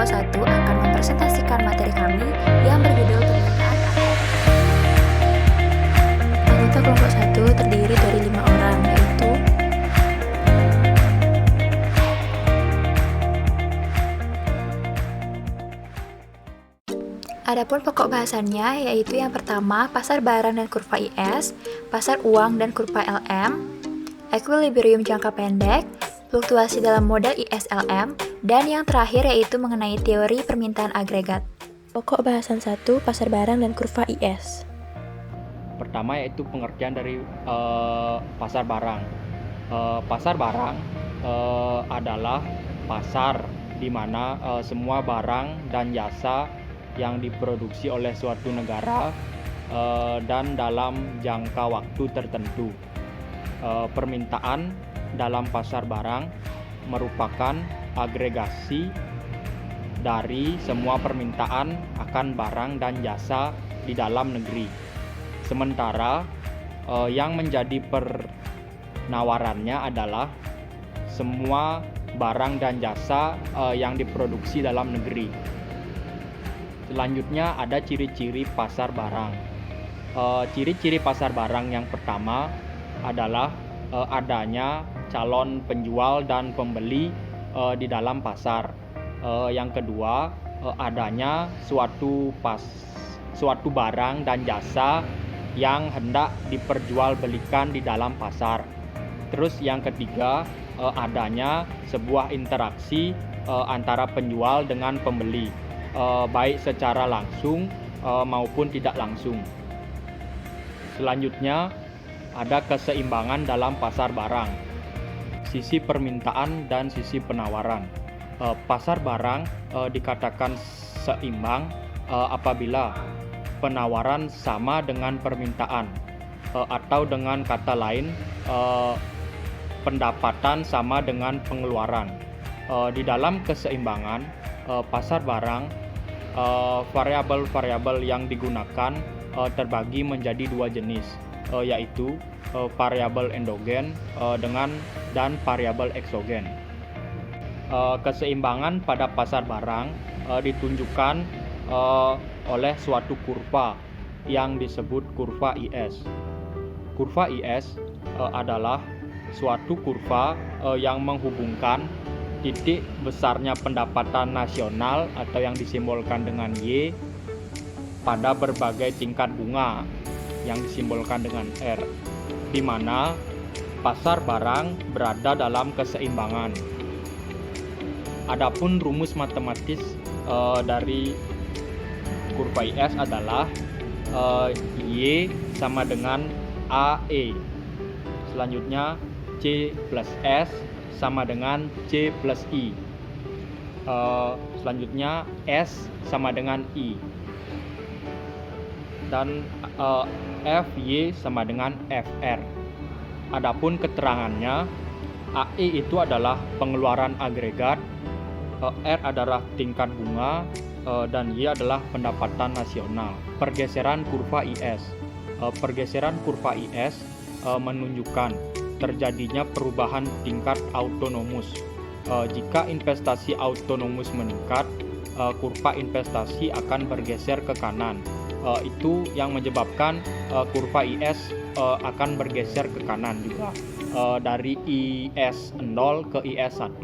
kelompok 1 akan mempresentasikan materi kami yang berjudul pernyataan AR. Anggota kelompok 1 terdiri dari 5 orang, yaitu Adapun pokok bahasannya yaitu yang pertama pasar barang dan kurva IS, pasar uang dan kurva LM, equilibrium jangka pendek, fluktuasi dalam model ISLM, dan yang terakhir yaitu mengenai teori permintaan agregat. Pokok bahasan 1, pasar barang dan kurva IS. Pertama yaitu pengertian dari pasar barang. Pasar barang adalah pasar di mana semua barang dan jasa yang diproduksi oleh suatu negara dan dalam jangka waktu tertentu. Permintaan dalam pasar barang merupakan agregasi dari semua permintaan akan barang dan jasa di dalam negeri. Sementara yang menjadi penawarannya adalah semua barang dan jasa yang diproduksi dalam negeri. Selanjutnya ada ciri-ciri pasar barang. Ciri-ciri pasar barang yang pertama adalah adanya calon penjual dan pembeli di dalam pasar. Yang kedua, adanya suatu barang dan jasa yang hendak diperjualbelikan di dalam pasar. Terus yang ketiga, adanya sebuah interaksi antara penjual dengan pembeli, baik secara langsung maupun tidak langsung. Selanjutnya ada keseimbangan dalam pasar barang, sisi permintaan dan sisi penawaran. Pasar barang dikatakan seimbang apabila penawaran sama dengan permintaan, atau dengan kata lain pendapatan sama dengan pengeluaran. Di dalam keseimbangan pasar barang, variabel-variabel yang digunakan terbagi menjadi dua jenis, yaitu variabel endogen dan variabel eksogen. Keseimbangan pada pasar barang ditunjukkan oleh suatu kurva yang disebut kurva IS. Kurva IS adalah suatu kurva yang menghubungkan titik besarnya pendapatan nasional atau yang disimbolkan dengan Y pada berbagai tingkat bunga yang disimbolkan dengan R, di mana pasar barang berada dalam keseimbangan. Adapun rumus matematis dari kurva IS adalah Y sama dengan AE. Selanjutnya C plus S sama dengan C plus I. Selanjutnya S sama dengan I. Dan FY sama dengan FR. Adapun keterangannya, AE itu adalah pengeluaran agregat, R adalah tingkat bunga, dan Y adalah pendapatan nasional. Pergeseran kurva IS. Pergeseran kurva IS menunjukkan terjadinya perubahan tingkat autonomus. Jika investasi autonomus meningkat, kurva investasi akan bergeser ke kanan. Itu yang menyebabkan kurva IS akan bergeser ke kanan juga, dari IS0 ke IS1.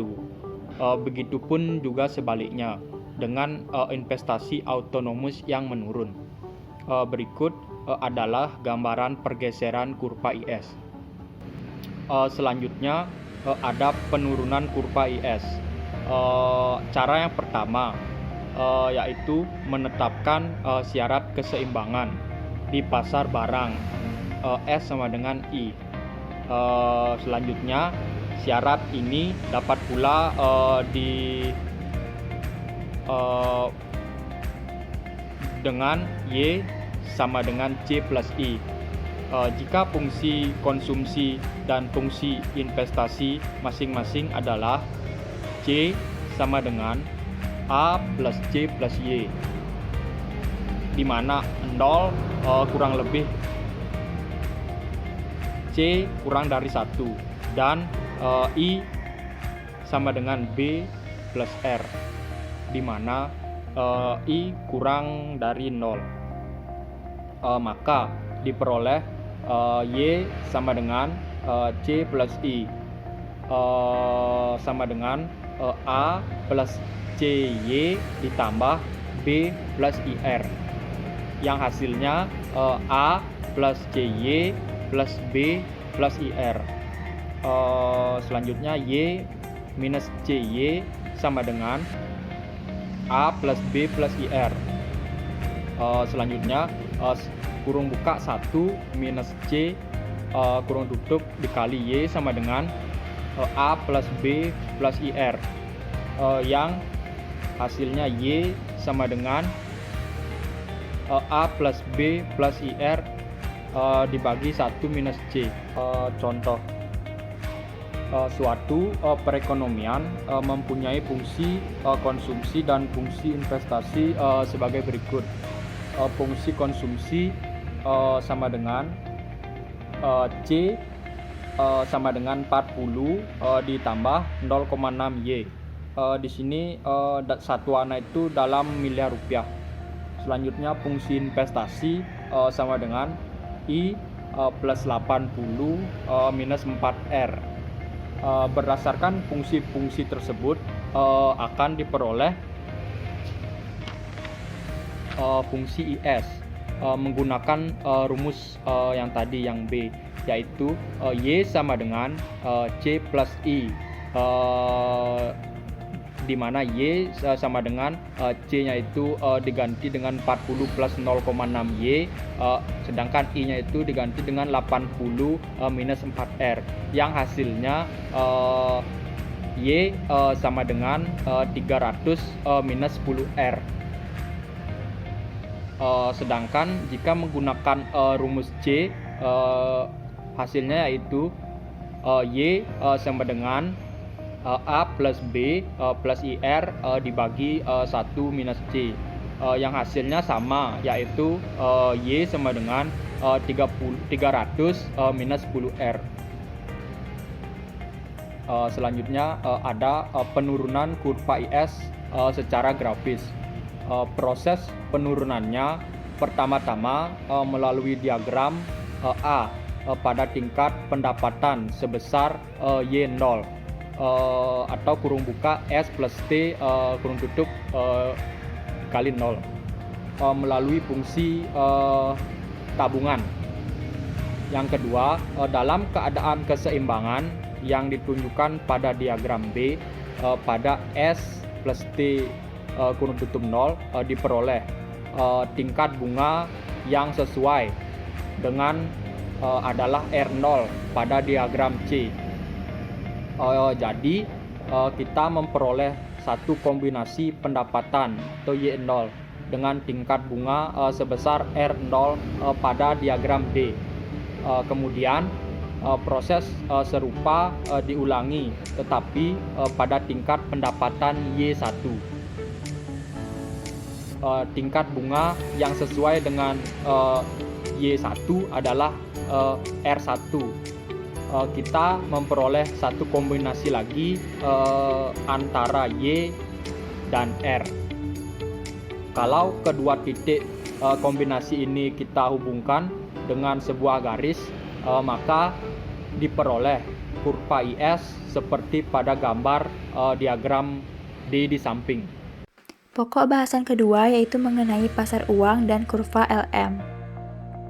Begitupun juga sebaliknya dengan investasi autonomus yang menurun. Berikut adalah gambaran pergeseran kurva IS. Selanjutnya ada penurunan kurva IS. Cara yang pertama yaitu menetapkan syarat keseimbangan di pasar barang, S sama dengan I. Selanjutnya syarat ini dapat pula dengan Y sama dengan C plus I. Jika fungsi konsumsi dan fungsi investasi masing-masing adalah C sama dengan A plus C plus Y, di mana 0 kurang lebih C kurang dari 1, dan I sama dengan B plus R. di mana I kurang dari 0. Maka diperoleh Y sama dengan C plus I sama dengan A plus CY ditambah B plus IR, yang hasilnya A plus CY plus B plus IR. Selanjutnya Y minus CY sama dengan A plus B plus IR. Selanjutnya kurung buka 1 minus C kurung tutup dikali Y sama dengan A plus B plus IR, yang hasilnya Y sama dengan A plus B plus IR dibagi 1 minus C. Contoh, suatu perekonomian mempunyai fungsi konsumsi dan fungsi investasi sebagai berikut. Fungsi konsumsi sama dengan C sama dengan 40 ditambah 0,6 Y. Di sini satuannya itu dalam miliar rupiah. Selanjutnya fungsi investasi sama dengan I plus 80 minus 4R. Berdasarkan fungsi-fungsi tersebut akan diperoleh fungsi IS menggunakan rumus yang tadi, yang B, yaitu Y sama dengan C plus I, di mana Y sama dengan C-nya itu diganti dengan 40 plus 0,6 Y, sedangkan I-nya itu diganti dengan 80 minus 4R, yang hasilnya Y sama dengan 300 minus 10R. Sedangkan jika menggunakan rumus C, hasilnya yaitu Y sama dengan A plus B plus IR dibagi 1 minus C, yang hasilnya sama, yaitu Y sama dengan 300 minus 10R. Selanjutnya ada penurunan kurva IS secara grafis. Proses penurunannya pertama-tama melalui diagram A pada tingkat pendapatan sebesar Y0 atau kurung buka S plus T kurung tutup kali 0 melalui fungsi tabungan. Yang kedua, dalam keadaan keseimbangan yang ditunjukkan pada diagram B, pada S plus T kurung tutup 0 diperoleh tingkat bunga yang sesuai dengan adalah R0 pada diagram C. Jadi kita memperoleh satu kombinasi pendapatan atau Y0 dengan tingkat bunga sebesar R0 pada diagram D. Kemudian proses serupa diulangi tetapi pada tingkat pendapatan Y1. Tingkat bunga yang sesuai dengan Y1 adalah R1. Kita memperoleh satu kombinasi lagi antara Y dan R. Kalau kedua titik kombinasi ini kita hubungkan dengan sebuah garis, maka diperoleh kurva IS seperti pada gambar diagram D di samping. Pokok bahasan kedua yaitu mengenai pasar uang dan kurva LM.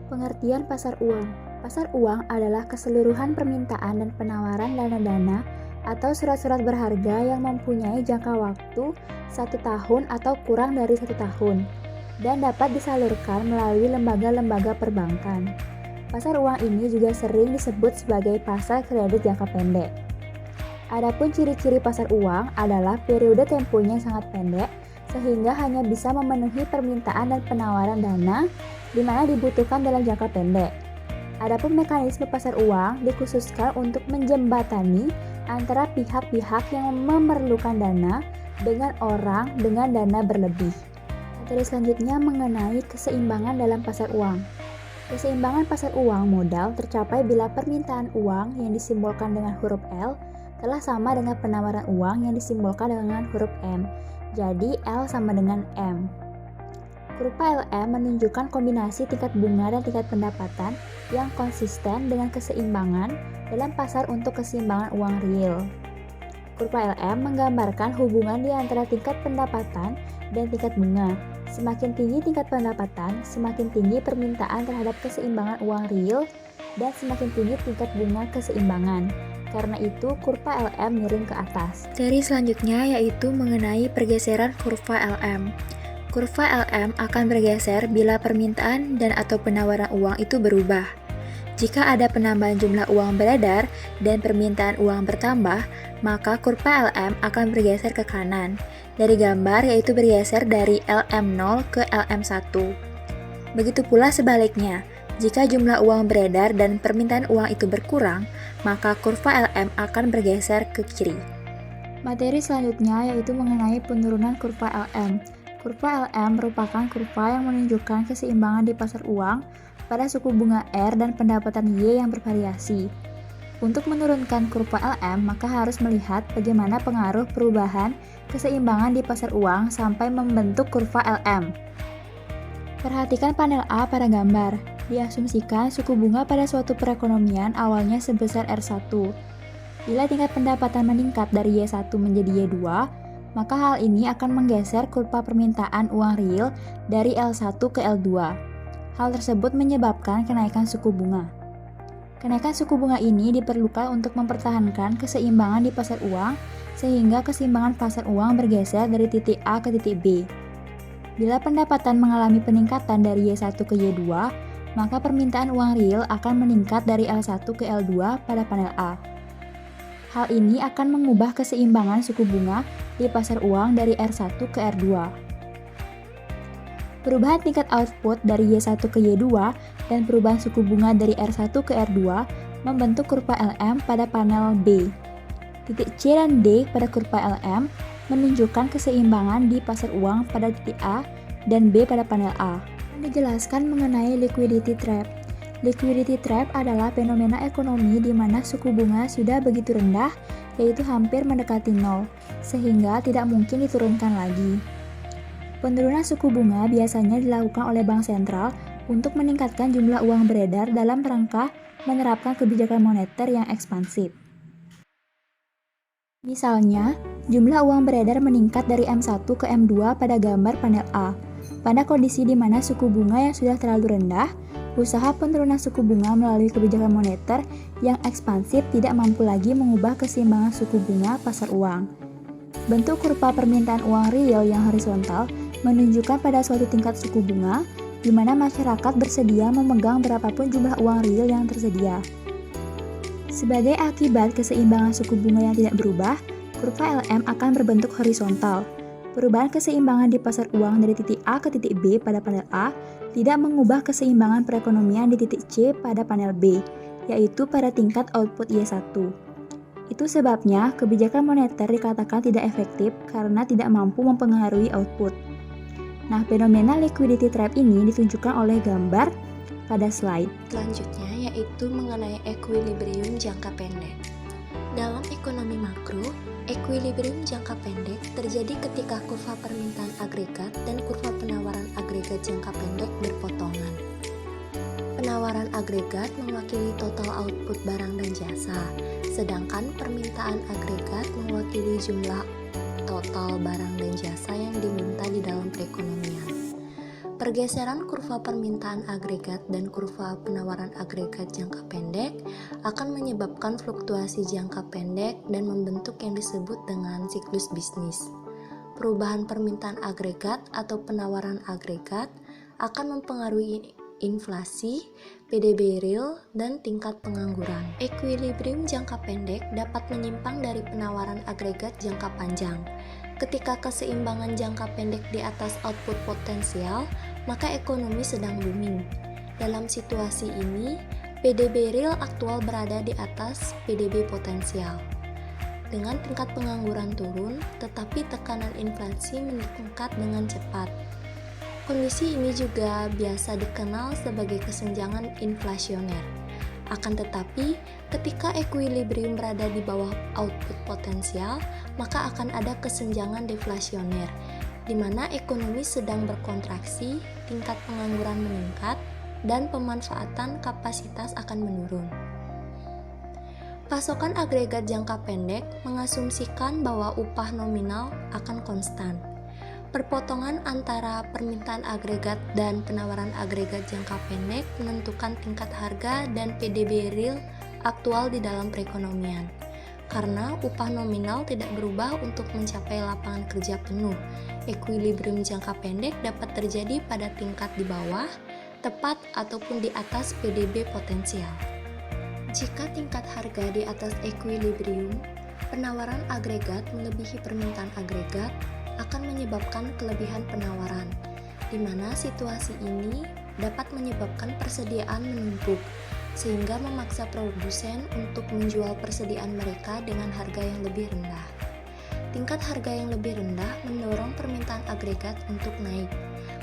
Pengertian pasar uang. Pasar uang adalah keseluruhan permintaan dan penawaran dana-dana atau surat-surat berharga yang mempunyai jangka waktu 1 tahun atau kurang dari 1 tahun dan dapat disalurkan melalui lembaga-lembaga perbankan. Pasar uang ini juga sering disebut sebagai pasar kredit jangka pendek. Adapun ciri-ciri pasar uang adalah periode temponya sangat pendek sehingga hanya bisa memenuhi permintaan dan penawaran dana di mana dibutuhkan dalam jangka pendek. Adapun mekanisme pasar uang dikhususkan untuk menjembatani antara pihak-pihak yang memerlukan dana dengan orang dengan dana berlebih. Materi selanjutnya mengenai keseimbangan dalam pasar uang. Keseimbangan pasar uang modal tercapai bila permintaan uang yang disimbolkan dengan huruf L telah sama dengan penawaran uang yang disimbolkan dengan huruf M. Jadi L sama dengan M. Kurva LM menunjukkan kombinasi tingkat bunga dan tingkat pendapatan yang konsisten dengan keseimbangan dalam pasar untuk keseimbangan uang real. Kurva LM menggambarkan hubungan di antara tingkat pendapatan dan tingkat bunga. Semakin tinggi tingkat pendapatan, semakin tinggi permintaan terhadap keseimbangan uang real dan semakin tinggi tingkat bunga keseimbangan. Karena itu, kurva LM miring ke atas. Seri selanjutnya yaitu mengenai pergeseran kurva LM. Kurva LM akan bergeser bila permintaan dan atau penawaran uang itu berubah. Jika ada penambahan jumlah uang beredar dan permintaan uang bertambah, maka kurva LM akan bergeser ke kanan. Dari gambar yaitu bergeser dari LM0 ke LM1. Begitu pula sebaliknya, jika jumlah uang beredar dan permintaan uang itu berkurang, maka kurva LM akan bergeser ke kiri. Materi selanjutnya yaitu mengenai penurunan kurva LM. Kurva LM merupakan kurva yang menunjukkan keseimbangan di pasar uang pada suku bunga R dan pendapatan Y yang bervariasi. Untuk menurunkan kurva LM, maka harus melihat bagaimana pengaruh perubahan keseimbangan di pasar uang sampai membentuk kurva LM. Perhatikan panel A pada gambar. Diasumsikan suku bunga pada suatu perekonomian awalnya sebesar R1. Bila tingkat pendapatan meningkat dari Y1 menjadi Y2, maka hal ini akan menggeser kurva permintaan uang real dari L1 ke L2. Hal tersebut menyebabkan kenaikan suku bunga. Kenaikan suku bunga ini diperlukan untuk mempertahankan keseimbangan di pasar uang, sehingga keseimbangan pasar uang bergeser dari titik A ke titik B. Bila pendapatan mengalami peningkatan dari Y1 ke Y2, maka permintaan uang real akan meningkat dari L1 ke L2 pada panel A. Hal ini akan mengubah keseimbangan suku bunga di pasar uang dari R1 ke R2. Perubahan tingkat output dari Y1 ke Y2 dan perubahan suku bunga dari R1 ke R2 membentuk kurva LM pada panel B. Titik C dan D pada kurva LM menunjukkan keseimbangan di pasar uang pada titik A dan B pada panel A. Dijelaskan mengenai liquidity trap. Liquidity trap adalah fenomena ekonomi di mana suku bunga sudah begitu rendah, yaitu hampir mendekati nol, sehingga tidak mungkin diturunkan lagi. Penurunan suku bunga biasanya dilakukan oleh bank sentral untuk meningkatkan jumlah uang beredar dalam rangka menerapkan kebijakan moneter yang ekspansif. Misalnya, jumlah uang beredar meningkat dari M1 ke M2 pada gambar panel A. Pada kondisi di mana suku bunga yang sudah terlalu rendah, usaha penurunan suku bunga melalui kebijakan moneter yang ekspansif tidak mampu lagi mengubah keseimbangan suku bunga pasar uang. Bentuk kurva permintaan uang real yang horizontal menunjukkan pada suatu tingkat suku bunga, di mana masyarakat bersedia memegang berapapun jumlah uang real yang tersedia. Sebagai akibat keseimbangan suku bunga yang tidak berubah, kurva LM akan berbentuk horizontal. Perubahan keseimbangan di pasar uang dari titik A ke titik B pada panel A tidak mengubah keseimbangan perekonomian di titik C pada panel B, yaitu pada tingkat output Y1. Itu sebabnya kebijakan moneter dikatakan tidak efektif karena tidak mampu mempengaruhi output. Nah, fenomena liquidity trap ini ditunjukkan oleh gambar pada slide. Selanjutnya yaitu mengenai equilibrium jangka pendek. Dalam ekonomi makro, equilibrium jangka pendek terjadi ketika kurva permintaan agregat dan kurva penawaran agregat jangka pendek berpotongan. Penawaran agregat mewakili total output barang dan jasa, sedangkan permintaan agregat mewakili jumlah total barang dan jasa yang diminta di dalam perekonomian. Pergeseran kurva permintaan agregat dan kurva penawaran agregat jangka pendek akan menyebabkan fluktuasi jangka pendek dan membentuk yang disebut dengan siklus bisnis. Perubahan permintaan agregat atau penawaran agregat akan mempengaruhi inflasi, PDB real, dan tingkat pengangguran. Equilibrium jangka pendek dapat menyimpang dari penawaran agregat jangka panjang. Ketika keseimbangan jangka pendek di atas output potensial, maka ekonomi sedang booming. Dalam situasi ini, PDB real aktual berada di atas PDB potensial. Dengan tingkat pengangguran turun, tetapi tekanan inflasi meningkat dengan cepat. Kondisi ini juga biasa dikenal sebagai kesenjangan inflasioner. Akan tetapi, ketika equilibrium berada di bawah output potensial, maka akan ada kesenjangan deflasioner, di mana ekonomi sedang berkontraksi, tingkat pengangguran meningkat, dan pemanfaatan kapasitas akan menurun. Pasokan agregat jangka pendek mengasumsikan bahwa upah nominal akan konstan. Perpotongan antara permintaan agregat dan penawaran agregat jangka pendek menentukan tingkat harga dan PDB real aktual di dalam perekonomian. Karena upah nominal tidak berubah untuk mencapai lapangan kerja penuh, equilibrium jangka pendek dapat terjadi pada tingkat di bawah, tepat ataupun di atas PDB potensial. Jika tingkat harga di atas equilibrium, penawaran agregat melebihi permintaan agregat akan menyebabkan kelebihan penawaran, di mana situasi ini dapat menyebabkan persediaan menumpuk, sehingga memaksa produsen untuk menjual persediaan mereka dengan harga yang lebih rendah. Tingkat harga yang lebih rendah mendorong permintaan agregat untuk naik.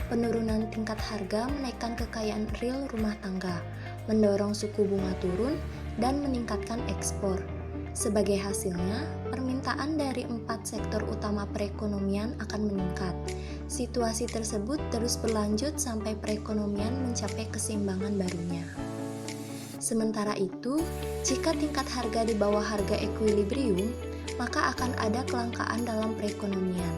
Penurunan tingkat harga menaikkan kekayaan real rumah tangga, mendorong suku bunga turun, dan meningkatkan ekspor. Sebagai hasilnya, permintaan dari 4 sektor utama perekonomian akan meningkat. Situasi tersebut terus berlanjut sampai perekonomian mencapai keseimbangan barunya. Sementara itu, jika tingkat harga di bawah harga equilibrium, maka akan ada kelangkaan dalam perekonomian.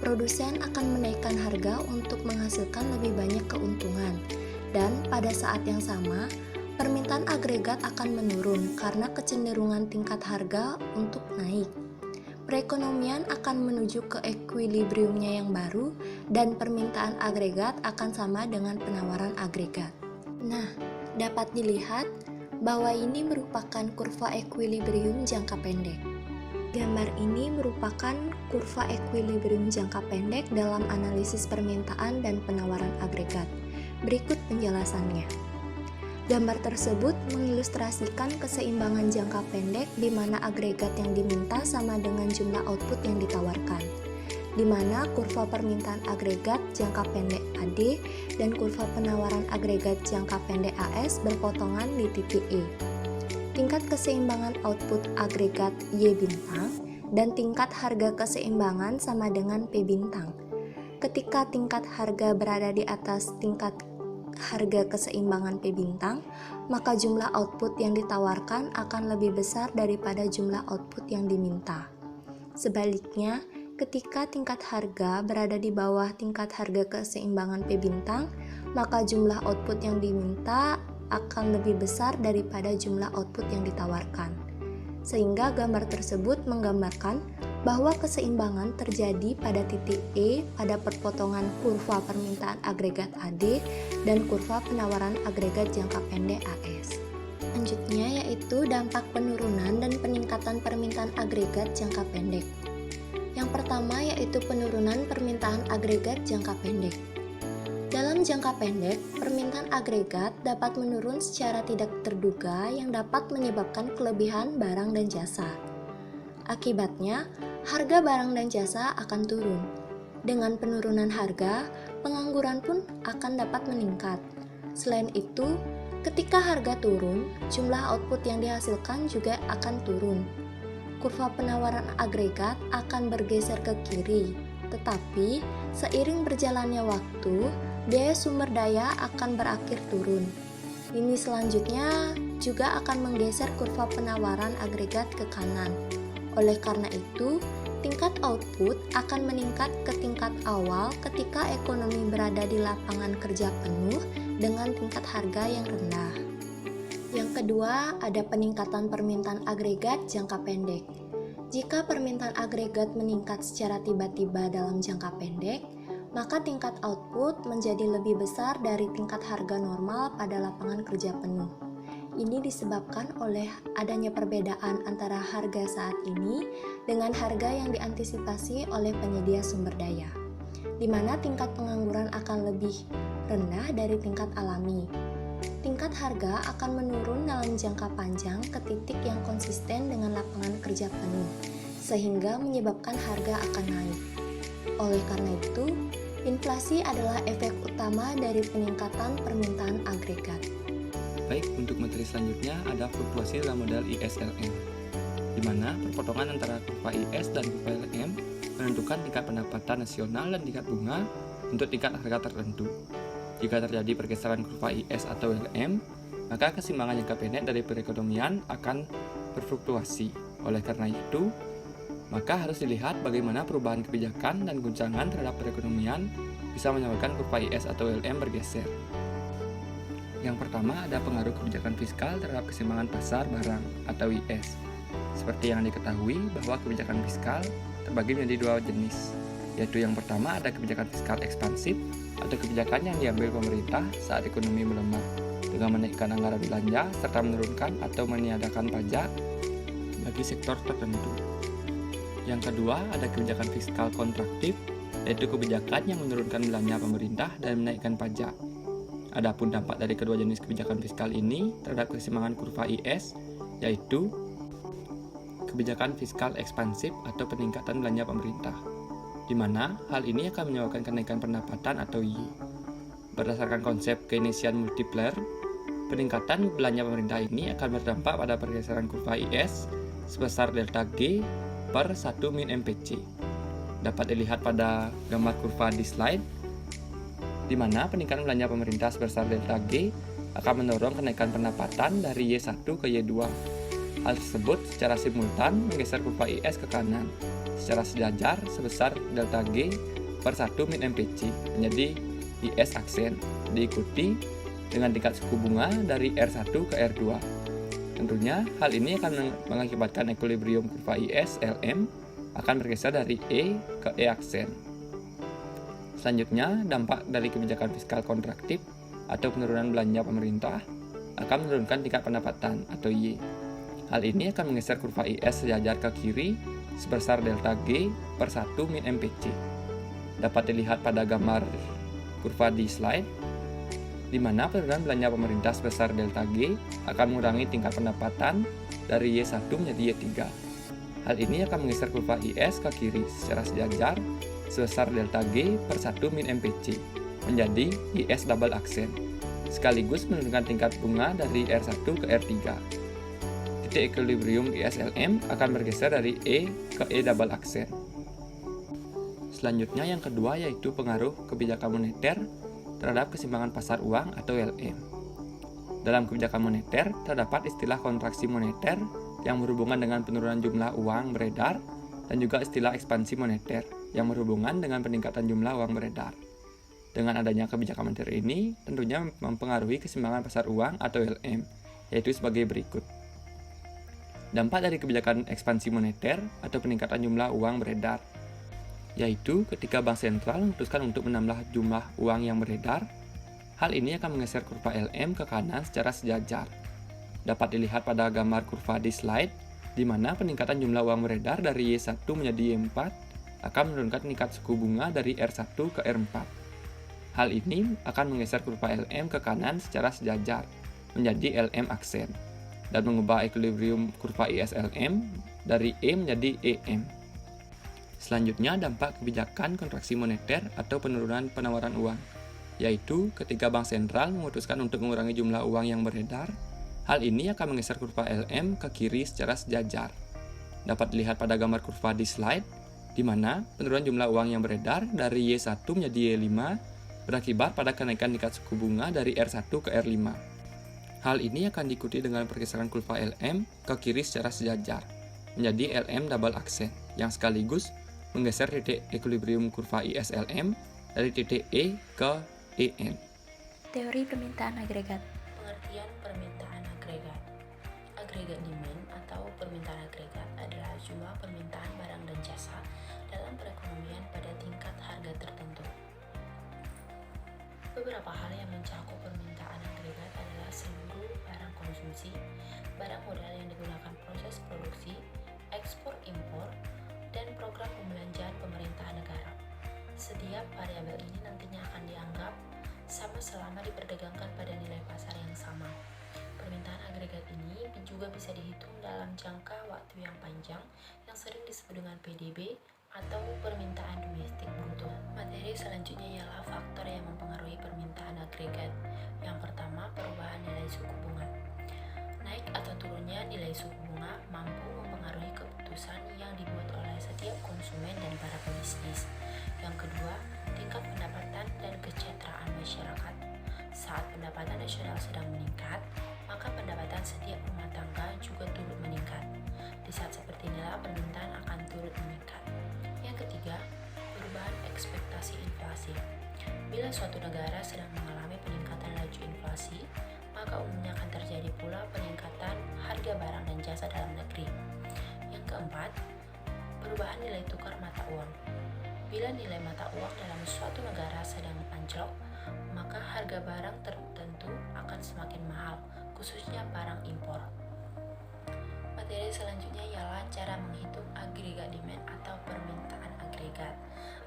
Produsen akan menaikkan harga untuk menghasilkan lebih banyak keuntungan, dan pada saat yang sama, permintaan agregat akan menurun karena kecenderungan tingkat harga untuk naik. Perekonomian akan menuju ke equilibriumnya yang baru dan permintaan agregat akan sama dengan penawaran agregat. Nah, dapat dilihat bahwa ini merupakan kurva equilibrium jangka pendek. Gambar ini merupakan kurva equilibrium jangka pendek dalam analisis permintaan dan penawaran agregat. Berikut penjelasannya. Gambar tersebut mengilustrasikan keseimbangan jangka pendek di mana agregat yang diminta sama dengan jumlah output yang ditawarkan, di mana kurva permintaan agregat jangka pendek AD dan kurva penawaran agregat jangka pendek AS berpotongan di titik E. Tingkat keseimbangan output agregat Y bintang dan tingkat harga keseimbangan sama dengan P bintang. Ketika tingkat harga berada di atas tingkat harga keseimbangan P bintang, maka jumlah output yang ditawarkan akan lebih besar daripada jumlah output yang diminta. Sebaliknya, ketika tingkat harga berada di bawah tingkat harga keseimbangan P bintang, maka jumlah output yang diminta akan lebih besar daripada jumlah output yang ditawarkan. Sehingga gambar tersebut menggambarkan bahwa keseimbangan terjadi pada titik E pada perpotongan kurva permintaan agregat AD dan kurva penawaran agregat jangka pendek AS. Selanjutnya yaitu dampak penurunan dan peningkatan permintaan agregat jangka pendek. Yang pertama yaitu penurunan permintaan agregat jangka pendek. Dalam jangka pendek, permintaan agregat dapat menurun secara tidak terduga yang dapat menyebabkan kelebihan barang dan jasa. Akibatnya, harga barang dan jasa akan turun. Dengan penurunan harga, pengangguran pun akan dapat meningkat. Selain itu, ketika harga turun, jumlah output yang dihasilkan juga akan turun. Kurva penawaran agregat akan bergeser ke kiri, tetapi seiring berjalannya waktu, biaya sumber daya akan berakhir turun. Ini selanjutnya juga akan menggeser kurva penawaran agregat ke kanan. Oleh karena itu, tingkat output akan meningkat ke tingkat awal ketika ekonomi berada di lapangan kerja penuh dengan tingkat harga yang rendah. Yang kedua, ada peningkatan permintaan agregat jangka pendek. Jika permintaan agregat meningkat secara tiba-tiba dalam jangka pendek, maka tingkat output menjadi lebih besar dari tingkat harga normal pada lapangan kerja penuh. Ini disebabkan oleh adanya perbedaan antara harga saat ini dengan harga yang diantisipasi oleh penyedia sumber daya, di mana tingkat pengangguran akan lebih rendah dari tingkat alami. Tingkat harga akan menurun dalam jangka panjang ke titik yang konsisten dengan lapangan kerja penuh, sehingga menyebabkan harga akan naik. Oleh karena itu, inflasi adalah efek utama dari peningkatan permintaan agregat. Baik, untuk materi selanjutnya ada fluktuasi dalam model ISLM, di mana perpotongan antara kurva IS dan kurva LM menentukan tingkat pendapatan nasional dan tingkat bunga untuk tingkat harga tertentu. Jika terjadi pergeseran kurva IS atau LM, maka keseimbangan jangka pendek dari perekonomian akan berfluktuasi. Oleh karena itu, maka harus dilihat bagaimana perubahan kebijakan dan guncangan terhadap perekonomian bisa menyebabkan kurva IS atau LM bergeser. Yang pertama ada pengaruh kebijakan fiskal terhadap keseimbangan pasar barang atau IS. Seperti yang diketahui bahwa kebijakan fiskal terbagi menjadi dua jenis, yaitu yang pertama ada kebijakan fiskal ekspansif atau kebijakan yang diambil pemerintah saat ekonomi melemah dengan menaikkan anggaran belanja serta menurunkan atau meniadakan pajak bagi sektor tertentu. Yang kedua ada kebijakan fiskal kontraktif, yaitu kebijakan yang menurunkan belanja pemerintah dan menaikkan pajak. Adapun dampak dari kedua jenis kebijakan fiskal ini terhadap keseimbangan kurva IS, yaitu kebijakan fiskal ekspansif atau peningkatan belanja pemerintah, di mana hal ini akan menyebabkan kenaikan pendapatan atau Y. Berdasarkan konsep Keynesian multiplier, peningkatan belanja pemerintah ini akan berdampak pada pergeseran kurva IS sebesar delta G per 1 min MPC. Dapat dilihat pada gambar kurva di slide, di mana peningkatan belanja pemerintah sebesar delta G akan mendorong kenaikan pendapatan dari Y1 ke Y2. Hal tersebut secara simultan menggeser kurva IS ke kanan secara sejajar sebesar delta G per 1 min MPC menjadi IS aksen, diikuti dengan tingkat suku bunga dari R1 ke R2. Tentunya hal ini akan mengakibatkan equilibrium kurva IS LM akan bergeser dari E ke E aksen. Selanjutnya, dampak dari kebijakan fiskal kontraktif atau penurunan belanja pemerintah akan menurunkan tingkat pendapatan atau Y. Hal ini akan menggeser kurva IS sejajar ke kiri sebesar delta G per 1 min MPC. Dapat dilihat pada gambar kurva di slide, di mana penurunan belanja pemerintah sebesar delta G akan mengurangi tingkat pendapatan dari Y1 menjadi Y3. Hal ini akan menggeser kurva IS ke kiri secara sejajar sebesar delta G per 1 min MPC menjadi IS double aksen, sekaligus menurunkan tingkat bunga dari R1 ke R3. Titik equilibrium ISLM akan bergeser dari E ke E double aksen. Selanjutnya yang kedua yaitu pengaruh kebijakan moneter terhadap keseimbangan pasar uang atau LM. Dalam kebijakan moneter terdapat istilah kontraksi moneter yang berhubungan dengan penurunan jumlah uang beredar dan juga istilah ekspansi moneter yang berhubungan dengan peningkatan jumlah uang beredar. Dengan adanya kebijakan moneter ini tentunya mempengaruhi keseimbangan pasar uang atau LM, yaitu sebagai berikut. Dampak dari kebijakan ekspansi moneter atau peningkatan jumlah uang beredar, yaitu ketika bank sentral memutuskan untuk menambah jumlah uang yang beredar, hal ini akan menggeser kurva LM ke kanan secara sejajar. Dapat dilihat pada gambar kurva di slide, di mana peningkatan jumlah uang beredar dari Y1 menjadi Y4 akan menurunkan tingkat suku bunga dari R1 ke R4. Hal ini akan menggeser kurva LM ke kanan secara sejajar menjadi LM aksen dan mengubah equilibrium kurva ISLM dari E menjadi EM. Selanjutnya dampak kebijakan kontraksi moneter atau penurunan penawaran uang, yaitu ketika bank sentral memutuskan untuk mengurangi jumlah uang yang beredar, hal ini akan menggeser kurva LM ke kiri secara sejajar. Dapat dilihat pada gambar kurva di slide, di mana penurunan jumlah uang yang beredar dari Y1 menjadi Y5 berakibat pada kenaikan tingkat suku bunga dari R1 ke R5. Hal ini akan diikuti dengan pergeseran kurva LM ke kiri secara sejajar, menjadi LM double aksen, yang sekaligus menggeser titik equilibrium kurva ISLM dari titik E ke EN. Teori permintaan agregat. Pengertian permintaan agregat. Agregat demand atau permintaan agregat adalah jumlah permintaan barang dan jasa dalam perekonomian pada tingkat harga tertentu. Beberapa hal yang mencakup permintaan agregat adalah seluruh barang konsumsi, barang modal yang digunakan proses produksi, ekspor-impor, dan program pembelanjaan pemerintah negara. Setiap variabel ini nantinya akan dianggap sama selama diperdagangkan pada nilai pasar yang sama. Permintaan agregat ini juga bisa dihitung dalam jangka waktu yang panjang yang sering disebut dengan PDB atau permintaan domestik bruto. Materi selanjutnya ialah faktor yang mempengaruhi permintaan agregat. Yang pertama, perubahan nilai suku bunga. Naik atau turunnya nilai suku bunga mampu mempengaruhi kebutuhan keputusan yang dibuat oleh setiap konsumen dan para pebisnis. Yang kedua, tingkat pendapatan dan kesejahteraan masyarakat. Saat pendapatan nasional sedang meningkat, maka pendapatan setiap rumah tangga juga turut meningkat. Di saat seperti inilah permintaan akan turut meningkat. Yang ketiga, perubahan ekspektasi inflasi. Bila suatu negara sedang mengalami peningkatan laju inflasi, maka umumnya akan terjadi pula peningkatan harga barang dan jasa dalam negeri. Yang keempat, perubahan nilai tukar mata uang. Bila nilai mata uang dalam suatu negara sedang anjlok, maka harga barang tertentu akan semakin mahal, khususnya barang impor. Materi selanjutnya ialah cara menghitung agregat demand atau permintaan agregat.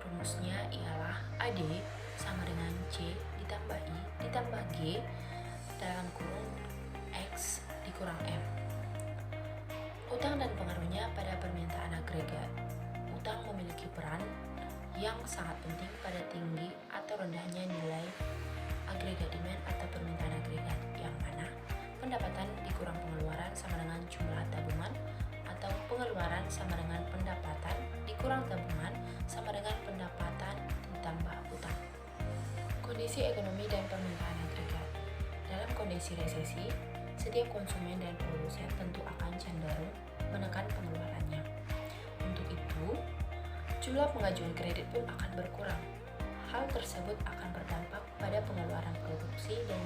Rumusnya ialah AD sama dengan C ditambah I ditambah G dalam kurung X dikurang M. Utang dan pengaruhnya pada permintaan agregat. Utang memiliki peran yang sangat penting pada tinggi atau rendahnya nilai agregat demand atau permintaan agregat, yang mana pendapatan dikurang pengeluaran sama dengan jumlah tabungan, atau pengeluaran sama dengan pendapatan dikurang tabungan sama dengan pendapatan ditambah utang. Kondisi ekonomi dan permintaan agregat. Dalam kondisi resesi, setiap konsumen dan produsen tentu akan cenderung menekan pengeluarannya. Untuk itu, jumlah pengajuan kredit pun akan berkurang. Hal tersebut akan berdampak pada pengeluaran produksi dan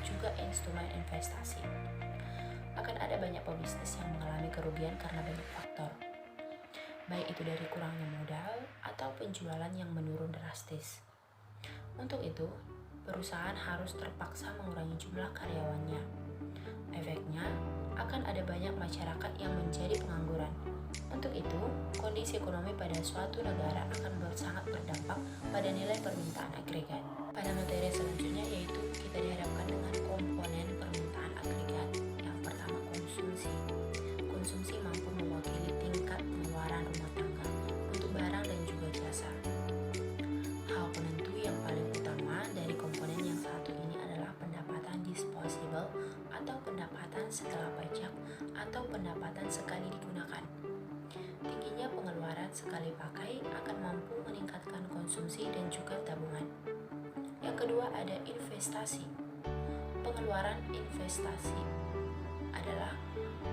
juga instrumen investasi. Akan ada banyak pebisnis yang mengalami kerugian karena banyak faktor, baik itu dari kurangnya modal atau penjualan yang menurun drastis. Untuk itu, perusahaan harus terpaksa mengurangi jumlah karyawannya. Efeknya, akan ada banyak masyarakat yang menjadi pengangguran. Untuk itu, kondisi ekonomi pada suatu negara akan sangat berdampak pada nilai permintaan agregat. Pada materi selanjutnya yaitu kita dihadapkan dengan komponen permintaan agregat. Yang pertama, konsumsi. Konsumsi mampu mewakili tingkat pengeluaran rumah tangga untuk barang dan juga jasa. Hal penentu yang paling utama dari komponen yang satu ini adalah pendapatan disposable atau pendapatan setelah pajak atau pendapatan sekali digunakan. Tingginya pengeluaran sekali pakai akan mampu meningkatkan konsumsi dan juga tabungan. Yang kedua ada investasi. Pengeluaran investasi adalah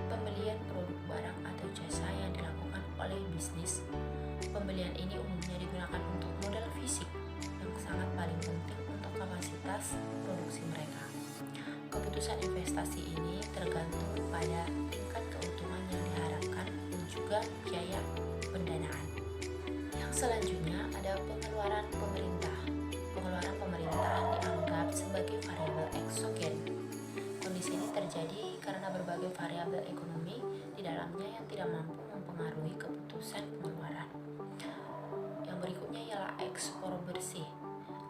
pembelian produk barang atau jasa yang dilakukan oleh bisnis. Pembelian ini umumnya digunakan untuk modal fisik yang sangat paling penting untuk kapasitas produksi mereka. Keputusan investasi ini tergantung pada tingkat keuntungan yang diharapkan dan juga biaya pendanaan. Yang selanjutnya ada pengeluaran pemerintah. Pengeluaran pemerintah dianggap sebagai variabel eksogen. Kondisi ini terjadi karena berbagai variabel ekonomi di dalamnya yang tidak mampu mempengaruhi keputusan pengeluaran. Yang berikutnya ialah ekspor bersih.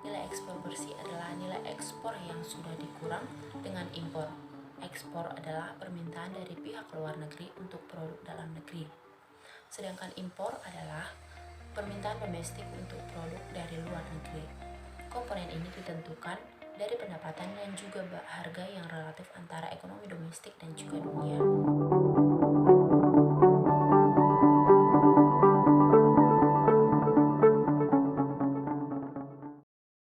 Nilai ekspor bersih adalah nilai ekspor yang sudah dikurang dengan impor. Ekspor adalah permintaan dari pihak luar negeri untuk produk dalam negeri. Sedangkan impor adalah permintaan domestik untuk produk dari luar negeri. Komponen ini ditentukan dari pendapatan dan juga harga yang relatif antara ekonomi domestik dan juga dunia.